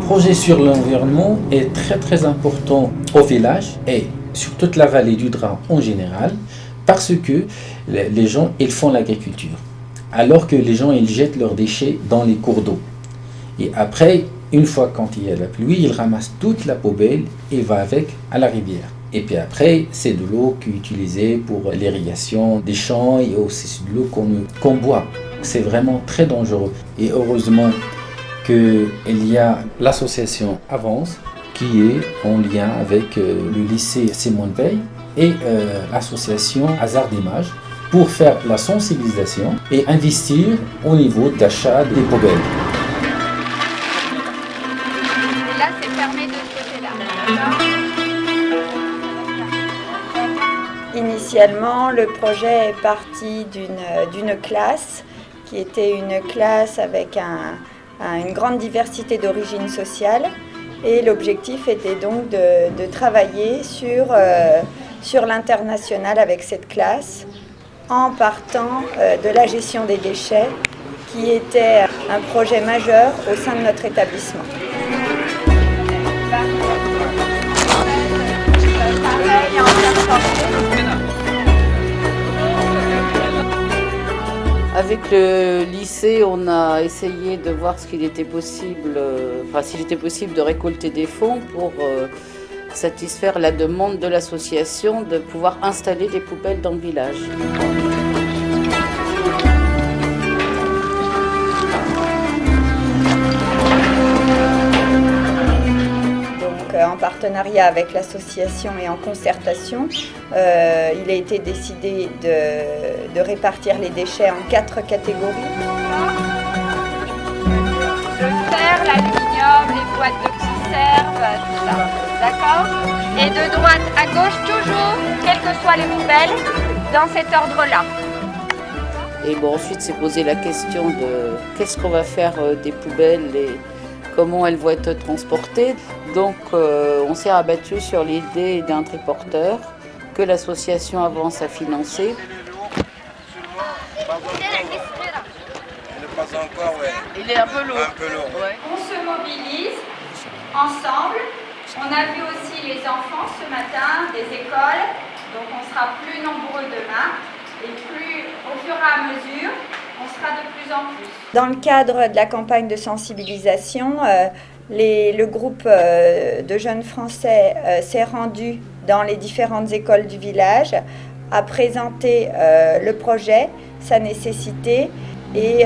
projet sur l'environnement est très très important au village et sur toute la vallée du Drâa en général, parce que les gens ils font l'agriculture, alors que les gens ils jettent leurs déchets dans les cours d'eau. Et après, une fois quand il y a la pluie, ils ramassent toute la poubelle et va avec à la rivière. Et puis après, c'est de l'eau qui est utilisée pour l'irrigation des champs et aussi c'est de l'eau qu'on boit. C'est vraiment très dangereux. Et heureusement qu'il y a l'association Avance qui est en lien avec le lycée Simone Veil et l'association Hasard d'Images pour faire la sensibilisation et investir au niveau d'achat des poubelles. Et là, c'est fermé de ce côté-là. Initialement, le projet est parti d'une classe qui était une classe avec une grande diversité d'origines sociales. Et l'objectif était donc de travailler sur l'international avec cette classe en partant de la gestion des déchets qui était un projet majeur au sein de notre établissement. Avec le lycée, on a essayé de voir ce qu'il était possible, s'il était possible de récolter des fonds pour satisfaire la demande de l'association de pouvoir installer des poubelles dans le village. En partenariat avec l'association et en concertation, il a été décidé de répartir les déchets en 4 catégories. Le fer, l'aluminium, les boîtes de conserve, tout ça. D'accord ? Et de droite à gauche, toujours, quelles que soient les poubelles, dans cet ordre-là. Et bon, ensuite, s'est posé la question de qu'est-ce qu'on va faire des poubelles et comment elles vont être transportées. Donc on s'est rabattu sur l'idée d'un triporteur que l'association Avance a financé. Il est un peu lourd. Ouais. On se mobilise ensemble. On a vu aussi les enfants ce matin des écoles. Donc on sera plus nombreux demain. Et plus au fur et à mesure, on sera de plus en plus. Dans le cadre de la campagne de sensibilisation, le groupe de jeunes Français s'est rendu dans les différentes écoles du village, a présenté le projet, sa nécessité et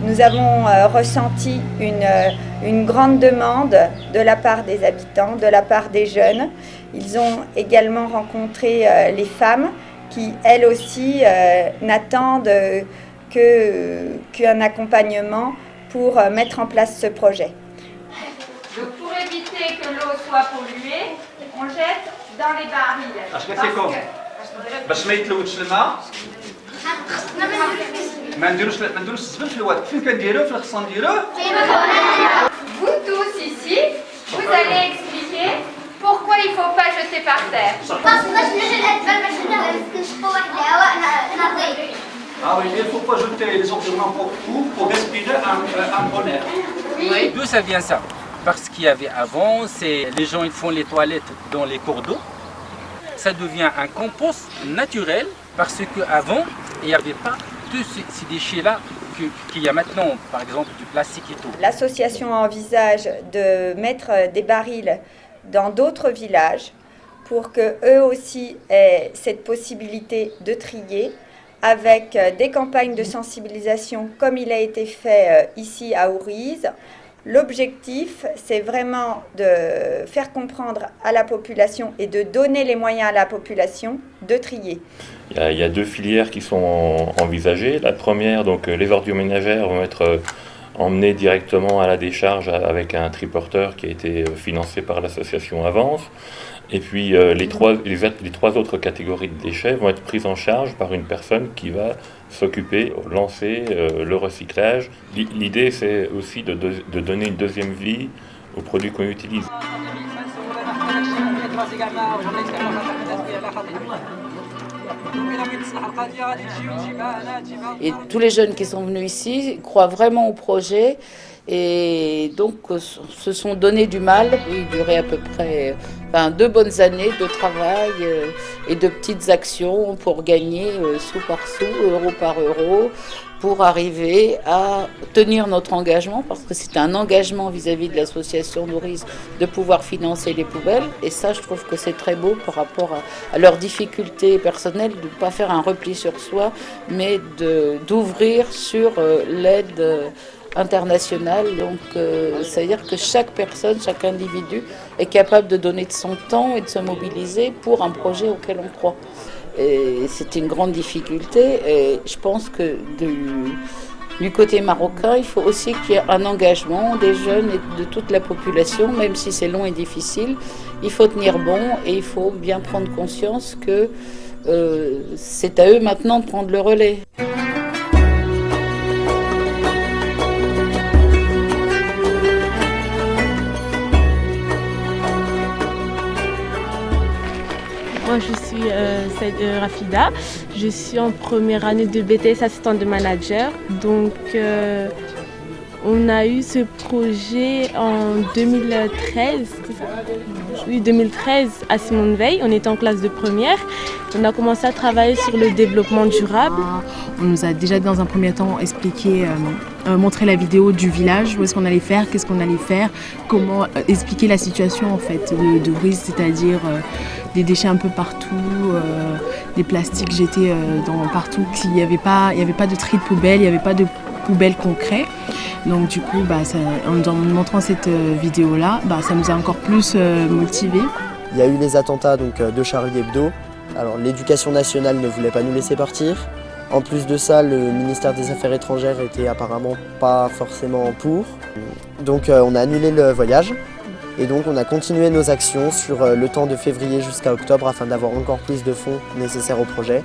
nous avons ressenti une grande demande de la part des habitants, de la part des jeunes. Ils ont également rencontré les femmes qui, elles aussi, n'attendent qu'un accompagnement pour mettre en place ce projet. Donc pour éviter que l'eau soit polluée, on jette dans les barils. باش ما يتلوثش الماء ما نديروش الزبل في الواد فين كنديروه فين خصنا نديروه. Vous tous ici, vous allez expliquer pourquoi il ne faut pas jeter par terre. Ah oui, il ne faut pas jeter les objets n'importe où pour respirer un bon air. Oui. D'où ça vient ça? Parce qu'il y avait avant, les gens ils font les toilettes dans les cours d'eau. Ça devient un compost naturel parce qu'avant, il n'y avait pas tous ces déchets-là qu'il y a maintenant, par exemple du plastique et tout. L'association envisage de mettre des barils dans d'autres villages pour qu'eux aussi aient cette possibilité de trier avec des campagnes de sensibilisation comme il a été fait ici à Ouriz. L'objectif, c'est vraiment de faire comprendre à la population et de donner les moyens à la population de trier. Il y a 2 filières qui sont envisagées. La première, donc les ordures ménagères vont être emmenées directement à la décharge avec un triporteur qui a été financé par l'association Avance. Et puis les trois autres catégories de déchets vont être prises en charge par une personne qui va s'occuper, lancer le recyclage. L'idée, c'est aussi de donner une deuxième vie aux produits qu'on utilise. Et tous les jeunes qui sont venus ici croient vraiment au projet Et donc se sont donné du mal. Il durait à peu près 2 bonnes années de travail et de petites actions pour gagner sou par sou, euro par euro, pour arriver à tenir notre engagement, parce que c'est un engagement vis-à-vis de l'association Nourrice de pouvoir financer les poubelles. Et ça, je trouve que c'est très beau par rapport à leurs difficultés personnelles, de ne pas faire un repli sur soi, mais d'ouvrir sur l'aide internationale. Donc, ça veut dire que chaque personne, chaque individu est capable de donner de son temps et de se mobiliser pour un projet auquel on croit. Et c'est une grande difficulté et je pense que du côté marocain, il faut aussi qu'il y ait un engagement des jeunes et de toute la population, même si c'est long et difficile. Il faut tenir bon et il faut bien prendre conscience que c'est à eux maintenant de prendre le relais. Moi, je suis Rafida. Je suis en première année de BTS assistante de manager. Donc, on a eu ce projet en 2013. Oui, 2013 à Simone Veil. On était en classe de première. On a commencé à travailler sur le développement durable. On nous a déjà dans un premier temps expliqué, montré la vidéo du village, où est-ce qu'on allait faire, qu'est-ce qu'on allait faire, comment expliquer la situation en fait de Ruiz, c'est-à-dire des déchets un peu partout, des plastiques jetés partout, qu'il n'y avait pas de tri de poubelle, il n'y avait pas de poubelle concret. Donc du coup, en nous montrant cette vidéo-là, ça nous a encore plus motivés. Il y a eu les attentats de Charlie Hebdo. Alors l'éducation nationale ne voulait pas nous laisser partir. En plus de ça, le ministère des Affaires étrangères était apparemment pas forcément pour. Donc on a annulé le voyage. Et donc on a continué nos actions sur le temps de février jusqu'à octobre afin d'avoir encore plus de fonds nécessaires au projet.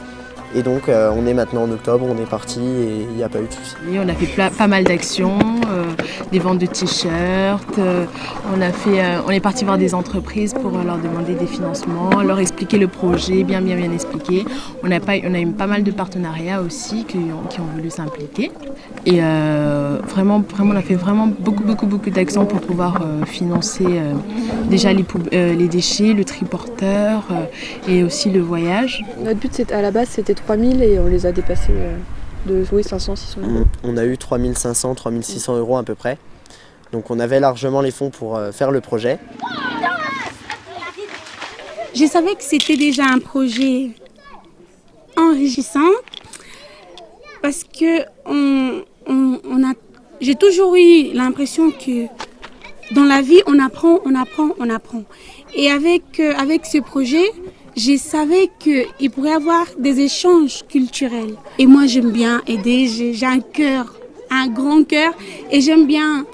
Et donc on est maintenant en octobre, on est parti et il n'y a pas eu de soucis. Et on a fait pas mal d'actions, des ventes de t-shirts, on est parti voir des entreprises pour leur demander des financements, leur expliquer le projet, bien expliquer. On a eu pas mal de partenariats aussi qui ont voulu s'impliquer. Et vraiment, on a fait vraiment beaucoup d'actions pour pouvoir financer déjà les déchets, le triporteur et aussi le voyage. Notre but à la base c'était 3000 et on les a dépassés de 500, 600 euros. On a eu 3500, 3600 euros à peu près. Donc on avait largement les fonds pour faire le projet. Je savais que c'était déjà un projet enrichissant parce que j'ai toujours eu l'impression que dans la vie on apprend. Et avec ce projet, je savais qu'il pourrait y avoir des échanges culturels. Et moi, j'aime bien aider, j'ai un grand cœur, et j'aime bien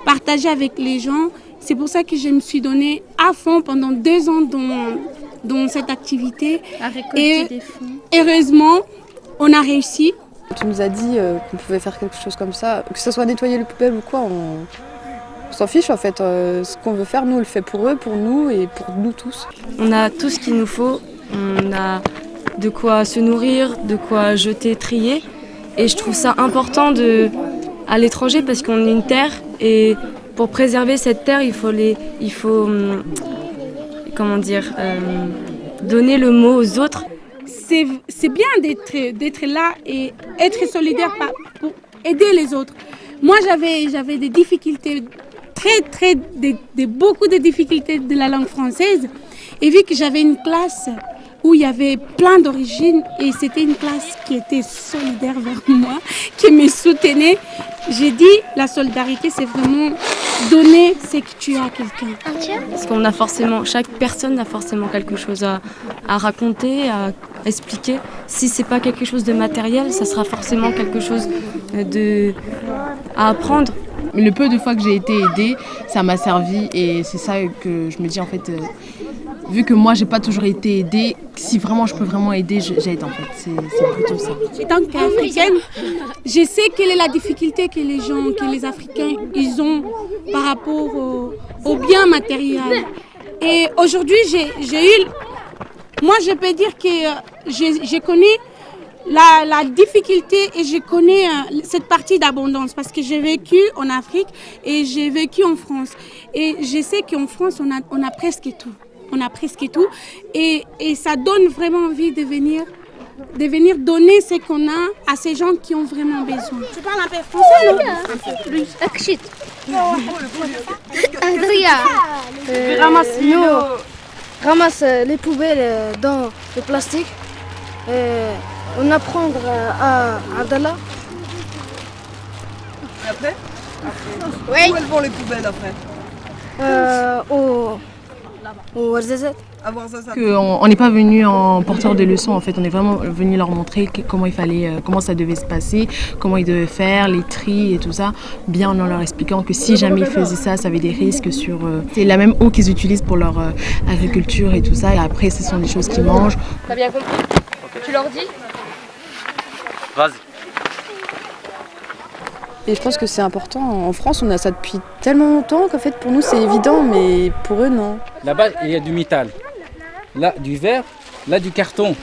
partager avec les gens. C'est pour ça que je me suis donnée à fond pendant 2 ans dans cette activité. À récolter des fonds. Heureusement, on a réussi. Tu nous as dit qu'on pouvait faire quelque chose comme ça, que ce soit nettoyer les poubelles ou quoi, on s'en fiche en fait. Ce qu'on veut faire, nous on le fait pour eux, pour nous et pour nous tous. On a tout ce qu'il nous faut, on a de quoi se nourrir, de quoi jeter, trier. Et je trouve ça important à l'étranger parce qu'on est une terre et pour préserver cette terre, il faut donner le mot aux autres. C'est bien d'être là et être solidaire pour aider les autres. Moi, j'avais des difficultés, beaucoup de difficultés de la langue française. Et vu que j'avais une classe où il y avait plein d'origines et c'était une classe qui était solidaire vers moi, qui me soutenait, j'ai dit la solidarité, c'est vraiment donner ce que tu as à quelqu'un. Parce qu'on a forcément, chaque personne a forcément quelque chose à raconter, à expliquer. Si c'est pas quelque chose de matériel, ça sera forcément quelque chose à apprendre. Le peu de fois que j'ai été aidée, ça m'a servi et c'est ça que je me dis en fait, vu que moi j'ai pas toujours été aidée, si vraiment je peux vraiment aider, j'aide en fait, c'est plutôt ça. En tant qu'Africaine, je sais quelle est la difficulté que les Africains ils ont par rapport au bien matériel. Et aujourd'hui moi je peux dire que je connais la difficulté, et je connais cette partie d'abondance parce que j'ai vécu en Afrique et j'ai vécu en France. Et je sais qu'en France, on a presque tout. On a presque tout. Et ça donne vraiment envie de venir donner ce qu'on a à ces gens qui ont vraiment besoin. Tu parles un peu français, non? Ramasse les poubelles dans le plastique. On apprend à Abdallah. Et après? Oui. Où elles vont les poubelles après? Au Warzazat. On n'est pas venu en porteur de leçons, en fait, on est vraiment venu leur montrer comment ça devait se passer, comment ils devaient faire, les tris et tout ça, bien en leur expliquant que si jamais ils faisaient ça, ça avait des risques sur... c'est la même eau qu'ils utilisent pour leur agriculture et tout ça, et après ce sont des choses qu'ils mangent. T'as bien compris? Tu leur dis? Vas-y. Et je pense que c'est important. En France, on a ça depuis tellement longtemps qu'en fait, pour nous, c'est évident, mais pour eux, non. Là-bas, il y a du métal, là du verre, là du carton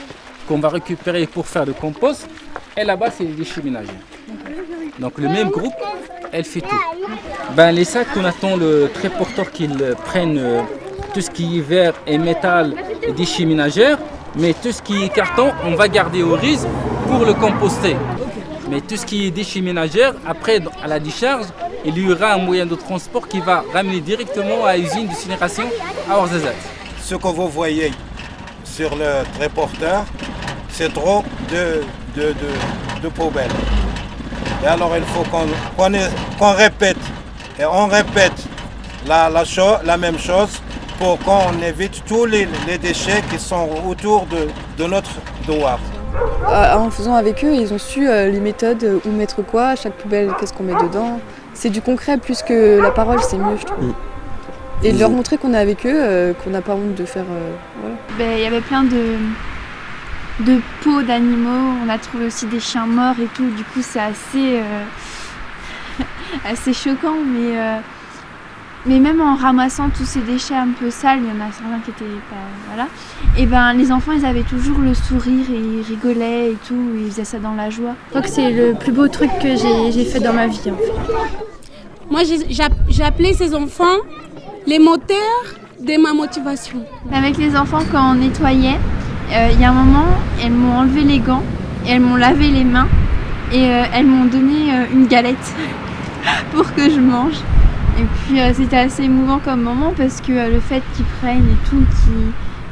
qu'on va récupérer pour faire le compost, et là-bas, c'est les déchets ménagers. Donc le même groupe, elle fait tout. Les sacs, on attend le triporteur qu'ils prennent tout ce qui est verre et métal et déchets ménagers, mais tout ce qui est carton, on va garder au RIS pour le composter. Mais tout ce qui est déchets ménagers, après à la décharge, il y aura un moyen de transport qui va ramener directement à l'usine d'incinération à Ouarzazate. Ce que vous voyez sur le triporteur, c'est trop de poubelles. Et alors il faut qu'on répète, et on répète la même chose pour qu'on évite tous les déchets qui sont autour de notre douar. En faisant avec eux, ils ont su les méthodes, où mettre quoi, chaque poubelle, qu'est-ce qu'on met dedans. C'est du concret plus que la parole, c'est mieux, je trouve. Et de leur montrer qu'on est avec eux, qu'on n'a pas honte de faire... voilà. Il y avait plein de peaux d'animaux, on a trouvé aussi des chiens morts et tout, du coup c'est assez, assez choquant, mais même en ramassant tous ces déchets un peu sales, il y en a certains qui étaient pas... Voilà. Et les enfants, ils avaient toujours le sourire et ils rigolaient et tout, ils faisaient ça dans la joie. Je crois que c'est le plus beau truc que j'ai fait dans ma vie, en fait. Moi, j'ai appelé ces enfants les moteurs de ma motivation. Avec les enfants, quand on nettoyait, il y a un moment, elles m'ont enlevé les gants, et elles m'ont lavé les mains, et elles m'ont donné une galette pour que je mange. Et puis c'était assez émouvant comme moment parce que le fait qu'ils prennent et tout,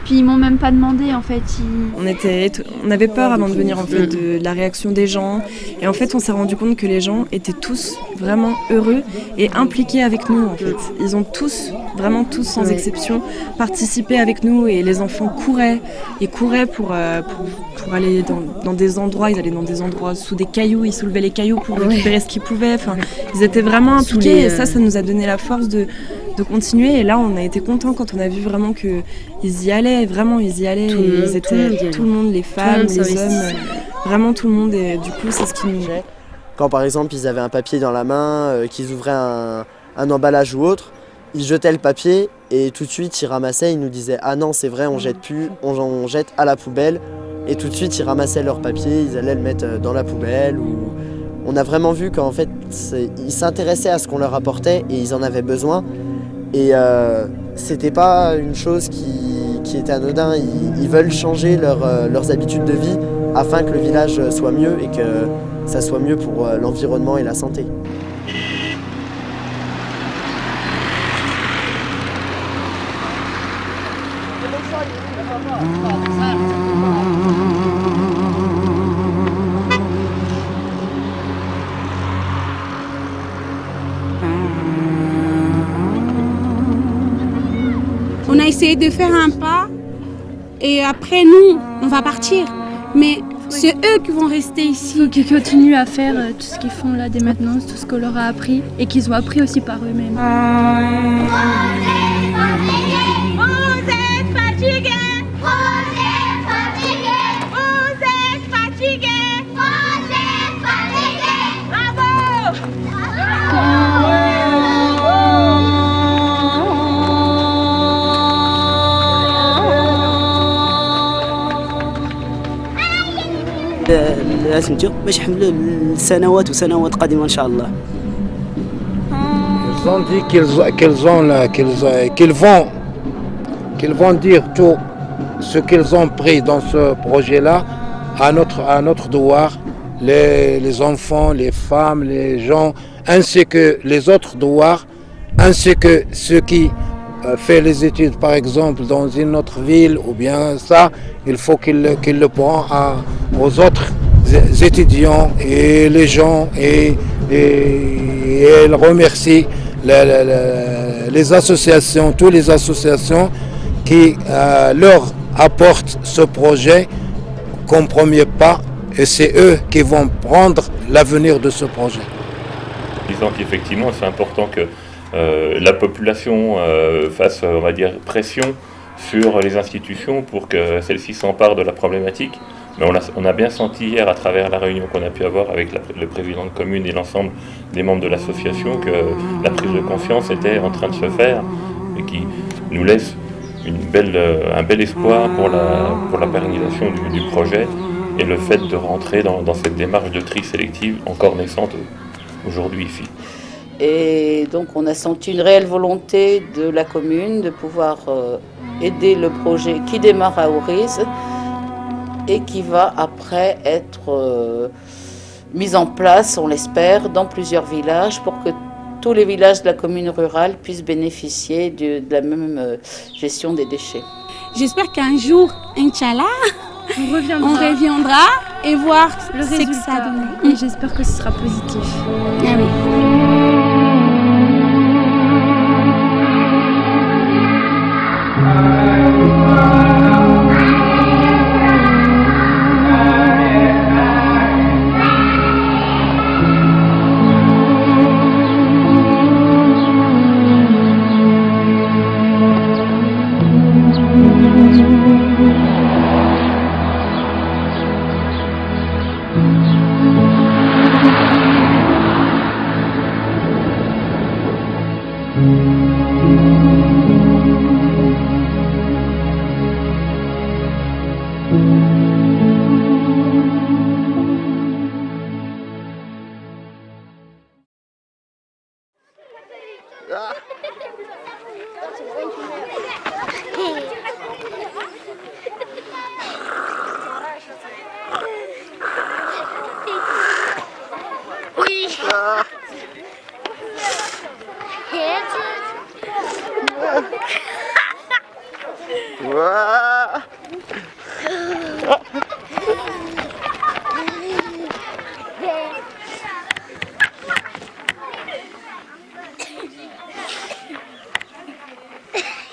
puis ils m'ont même pas demandé en fait. On avait peur avant de venir en fait de la réaction des gens, et en fait on s'est rendu compte que les gens étaient tous vraiment heureux et impliqués avec nous en fait. Ils ont tous, vraiment tous sans exception, participé avec nous, et les enfants couraient pour aller dans des endroits, ils allaient dans des endroits sous des cailloux, ils soulevaient les cailloux pour récupérer ce qu'ils pouvaient. Enfin, ils étaient vraiment impliqués et ça nous a donné la force de continuer. Et là, on a été contents quand on a vu vraiment qu'ils y allaient, tout le monde, les femmes, les hommes, vraiment tout le monde. Et du coup, c'est ce qui nous... Quand par exemple, ils avaient un papier dans la main, qu'ils ouvraient un emballage ou autre, ils jetaient le papier et tout de suite, ils ramassaient, ils nous disaient « Ah non, c'est vrai, on jette plus, on jette à la poubelle ». Et tout de suite, ils ramassaient leur papier, ils allaient le mettre dans la poubelle. On a vraiment vu qu'en fait, ils s'intéressaient à ce qu'on leur apportait et ils en avaient besoin. Et c'était pas une chose qui était anodin. Ils veulent changer leurs habitudes de vie afin que le village soit mieux et que ça soit mieux pour l'environnement et la santé. On a essayé de faire un pas et après nous, on va partir. Mais c'est eux qui vont rester ici. Il faut qu'ils continuent à faire tout ce qu'ils font là dès maintenant, tout ce qu'on leur a appris et qu'ils ont appris aussi par eux-mêmes. Vous êtes fatigués, vous êtes fatigués, vous êtes fatigués, vous êtes fatigués. Bravo! سميتو باش يحملوه لسنوات وسنوات قادمه ان شاء الله. Ils ont dit qu'ils vont dire tout ce qu'ils ont pris dans ce projet-là à notre devoir, les enfants, les femmes, les gens, ainsi que les autres devoirs, ainsi que ceux qui font les études par exemple dans une autre ville ou bien ça, il faut qu'ils le prennent aux autres étudiants et les gens et elle remercie les associations, toutes les associations qui leur apportent ce projet comme premier pas et c'est eux qui vont prendre l'avenir de ce projet. Disons qu'effectivement c'est important que la population fasse, on va dire, pression sur les institutions pour que celles-ci s'emparent de la problématique. Mais on a bien senti hier à travers la réunion qu'on a pu avoir avec le président de commune et l'ensemble des membres de l'association que la prise de conscience était en train de se faire et qui nous laisse un bel espoir pour la pérennisation du projet et le fait de rentrer dans cette démarche de tri sélective encore naissante aujourd'hui ici. Et donc on a senti une réelle volonté de la commune de pouvoir aider le projet qui démarre à Auriz et qui va après être mis en place, on l'espère, dans plusieurs villages pour que tous les villages de la commune rurale puissent bénéficier de la même gestion des déchets. J'espère qu'un jour, Inch'Allah, on reviendra et voir le résultat. Que ça donne. Et j'espère que ce sera positif. Ah oui.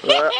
Ouais.